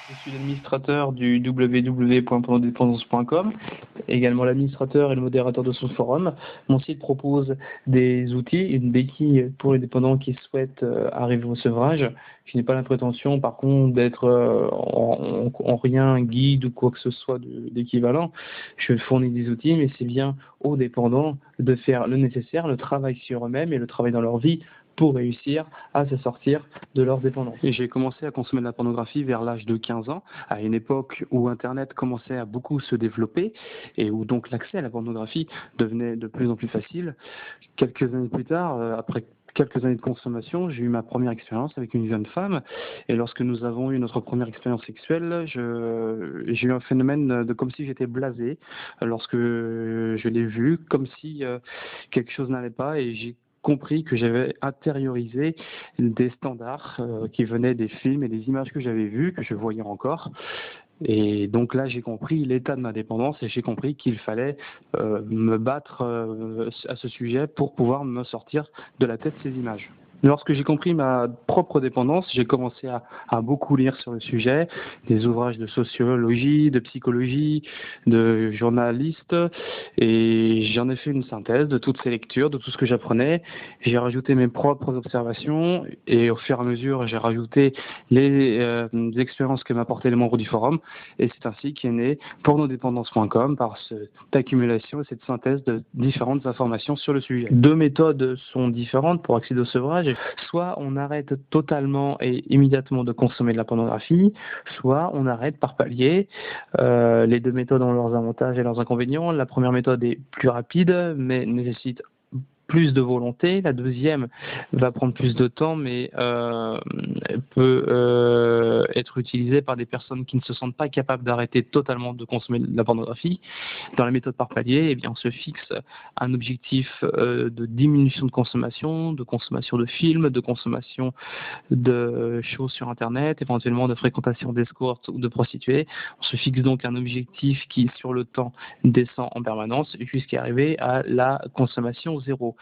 Je suis l'administrateur du www.pendantdépendance.com, également l'administrateur et le modérateur de son forum. Mon site propose des outils, une béquille pour les dépendants qui souhaitent arriver au sevrage. Je n'ai pas la prétention, par contre, d'être en rien guide ou quoi que ce soit d'équivalent. Je fournis des outils, mais c'est bien aux dépendants de faire le nécessaire, le travail sur eux-mêmes et le travail dans leur vie pour réussir à se sortir de leur dépendance. Et j'ai commencé à consommer de la pornographie vers l'âge de 15 ans, à une époque où Internet commençait à beaucoup se développer et où donc l'accès à la pornographie devenait de plus en plus facile. Quelques années plus tard, après quelques années de consommation, j'ai eu ma première expérience avec une jeune femme et lorsque nous avons eu notre première expérience sexuelle, j'ai eu un phénomène de comme si j'étais blasé lorsque je l'ai vue, comme si quelque chose n'allait pas et j'ai compris que j'avais intériorisé des standards qui venaient des films et des images que j'avais vues, que je voyais encore. Et donc là, j'ai compris l'état de ma dépendance et j'ai compris qu'il fallait me battre à ce sujet pour pouvoir me sortir de la tête ces images. Lorsque j'ai compris ma propre dépendance, j'ai commencé à beaucoup lire sur le sujet, des ouvrages de sociologie, de psychologie, de journalistes, et j'en ai fait une synthèse de toutes ces lectures, de tout ce que j'apprenais. J'ai rajouté mes propres observations, et au fur et à mesure, j'ai rajouté les expériences que m'apportaient les membres du forum, et c'est ainsi qu'est né pornodépendance.com par cette accumulation et cette synthèse de différentes informations sur le sujet. Deux méthodes sont différentes pour accéder au sevrage. Soit on arrête totalement et immédiatement de consommer de la pornographie, soit on arrête par palier. Les deux méthodes ont leurs avantages et leurs inconvénients. La première méthode est plus rapide, mais nécessite plus de volonté. La deuxième va prendre plus de temps, mais peut être utilisée par des personnes qui ne se sentent pas capables d'arrêter totalement de consommer de la pornographie. Dans la méthode par palier, eh bien, on se fixe un objectif de diminution de consommation de films, de consommation de choses sur Internet, éventuellement de fréquentation d'escortes ou de prostituées. On se fixe donc un objectif qui, sur le temps, descend en permanence jusqu'à arriver à la consommation zéro.